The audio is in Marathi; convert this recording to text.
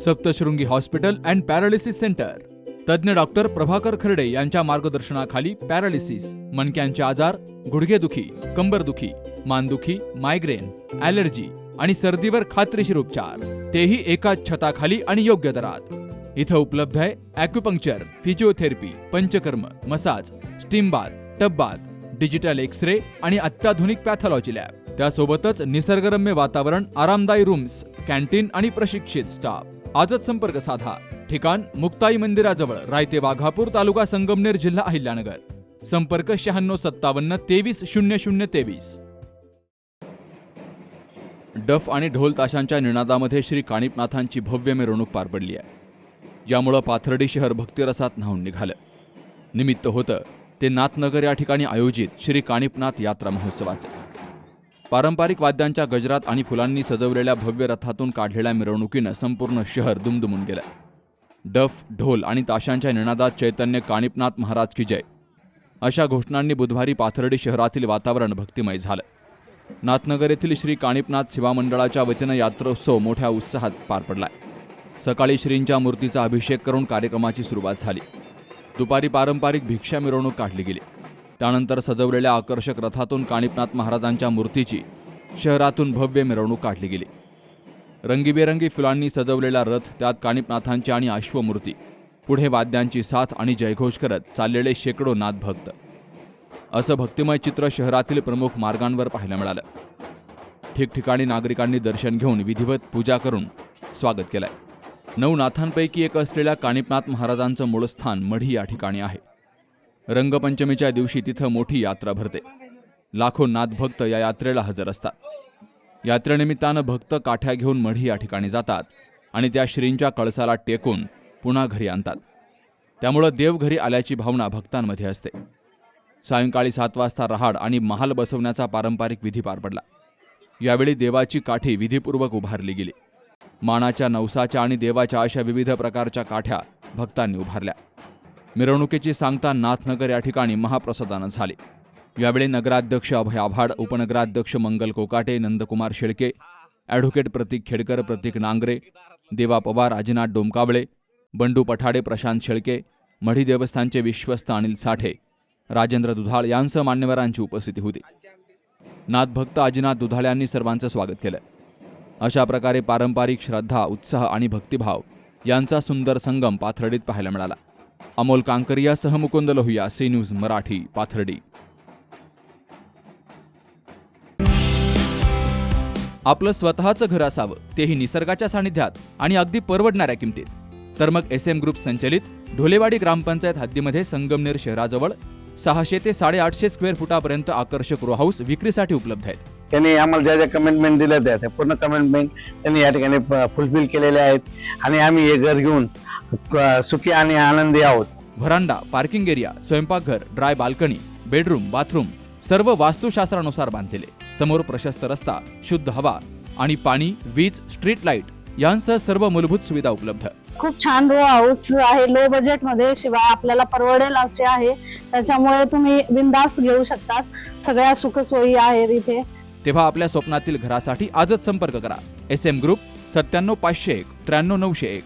Saptashrungi hospital and paralysis centre. तज्ज्ञ डॉक्टर प्रभाकर खर्डे यांच्या मार्गदर्शनाखाली पॅरालिसिस, मणक्यांचे आजार, गुडघेदुखी, कंबरदुखी, मानदुखी, मायग्रेन, ॲलर्जी आणि सर्दीवर खात्रीशीर उपचार, तेही एकाच छताखाली आणि योग्य दरात. इथं उपलब्ध आहे acupuncture, physiotherapy, panchakarma, massage, steam bath, tub bath, digital X-ray आणि अत्याधुनिक पॅथॉलॉजी लॅब. त्यासोबतच निसर्गरम्य वातावरण, आरामदायी रूम्स, कॅन्टीन आणि प्रशिक्षित स्टाफ. आजच संपर्क साधा. ठिकाण मुक्ताई मंदिराजवळ, रायते वाघापूर, तालुका संगमनेर, जिल्हा अहिल्यानगर. संपर्क 9657 230023. डफ आणि ढोल ताशांच्या निनादामध्ये श्री काणिपनाथांची भव्य मिरवणूक पार पडली आहे. यामुळं पाथर्डी शहर भक्तिरसात न्हाऊन निघालं. निमित्त होतं ते नाथनगर या ठिकाणी आयोजित श्री काणिपनाथ यात्रा महोत्सवाचे. पारंपरिक वाद्यांच्या गजरात आणि फुलांनी सजवलेल्या भव्य रथातून काढलेल्या मिरवणुकीनं संपूर्ण शहर दुमदुमून गेलं. डफ, ढोल आणि ताशांच्या निनादात चैतन्य काणिपनाथ महाराज की जय अशा घोषणांनी बुधवारी पाथर्डी शहरातील वातावरण भक्तिमय झालं. नाथनगर येथील श्री काणिपनाथ सेवा मंडळाच्या वतीनं यात्रोत्सव मोठ्या उत्साहात पार पडलाय. सकाळी श्रींच्या मूर्तीचा अभिषेक करून कार्यक्रमाची सुरुवात झाली. दुपारी पारंपरिक भिक्षा मिरवणूक काढली गेली. त्यानंतर सजवलेल्या आकर्षक रथातून काणिपनाथ महाराजांच्या मूर्तीची शहरातून भव्य मिरवणूक काढली गेली. रंगीबेरंगी फुलांनी सजवलेला रथ, त्यात काणिपनाथांची आणि अश्वमूर्ती, पुढे वाद्यांची साथ आणि जयघोष करत चाललेले शेकडो नाथभक्त. असं भक्तिमय चित्र शहरातील प्रमुख मार्गांवर पाहायला मिळालं. ठिकठिकाणी नागरिकांनी दर्शन घेऊन विधिवत पूजा करून स्वागत केलंय. 9 नाथांपैकी एक असलेल्या काणिपनाथ महाराजांचं मूळ स्थान मढी या ठिकाणी आहे. रंगपंचमीच्या दिवशी तिथं मोठी यात्रा भरते. लाखो नाथभक्त या यात्रेला हजर असतात. यात्रेनिमित्तानं भक्त काठ्या घेऊन मढी या ठिकाणी जातात आणि त्या श्रींच्या कळसाला टेकून पुन्हा घरी आणतात. त्यामुळं देव घरी आल्याची भावना भक्तांमध्ये असते. सायंकाळी 7 वाजता रहाड आणि महाल बसवण्याचा पारंपरिक विधी पार पडला. यावेळी देवाची काठी विधीपूर्वक उभारली गेली. मानाच्या, नवसाच्या आणि देवाच्या अशा विविध प्रकारच्या काठ्या भक्तांनी उभारल्या. मिरवणुकीची सांगता नाथनगर या ठिकाणी महाप्रसादानं झाली. यावेळी नगराध्यक्ष अभय आव्हाड, उपनगराध्यक्ष मंगल कोकाटे, नंदकुमार शेळके, ॲडव्होकेट प्रतीक खेडकर, प्रतीक नांगरे, देवा पवार, आजीनाथ डोमकावळे, बंडू पठाडे, प्रशांत शेळके, मढी देवस्थानचे विश्वस्त अनिल साठे, राजेंद्र दुधाळ यांसह मान्यवरांची उपस्थिती होती. नाथभक्त आजीनाथ दुधाळ यांनी सर्वांचं स्वागत केलं. अशा प्रकारे पारंपरिक श्रद्धा, उत्साह आणि भक्तिभाव यांचा सुंदर संगम पाथर्डीत पाहायला मिळाला. अमोल कांकरियासह मुकुंद लोहिया, सी न्यूज मराठी, पाथर्डी. आपलं स्वतःचं घर असावं, तेही निसर्गाच्या सानिध्यात आणि अगदी परवडणाऱ्या किमतीत. तर मग SM ग्रुप संचलित ढोलेवाडी ग्रामपंचायत हद्दीमध्ये संगमनेर शहराजवळ 600 ते 850 स्क्वेअर फुटापर्यंत आकर्षक रो हाऊस विक्रीसाठी उपलब्ध आहेत. त्यांनी आम्हाला ज्या ज्या कमिटमेंट दिल्या त्या पूर्ण कमिटमेंट त्यांनी या ठिकाणी फुलफिल केलेल्या आहेत आणि आम्ही हे घर घेऊन सुखी आणि आनंदी आहोत. व्हरांडा, पार्किंग एरिया, स्वयंपाकघर, ड्राय बाल्कनी, बेडरूम, बाथरूम सर्व वास्तुशास्त्रानुसार बांधलेले. समोर प्रशस्त रस्ता, शुद्ध हवा आणि पाणी, वीज, स्ट्रीट लाईट यांसह सर्व मूलभूत सुविधा उपलब्ध. खूप छान रो हाऊस आहे. लो बजेट मध्ये, शिवाय आपल्याला परवडेल असे आहे. त्याच्यामुळे तुम्ही बिनधास्त घेऊ शकतात. सगळ्या सुखसोयी आहेत इथे. तेव्हा आपल्या स्वप्नातील घरासाठी आजच संपर्क करा. SM group 97 501 93 901.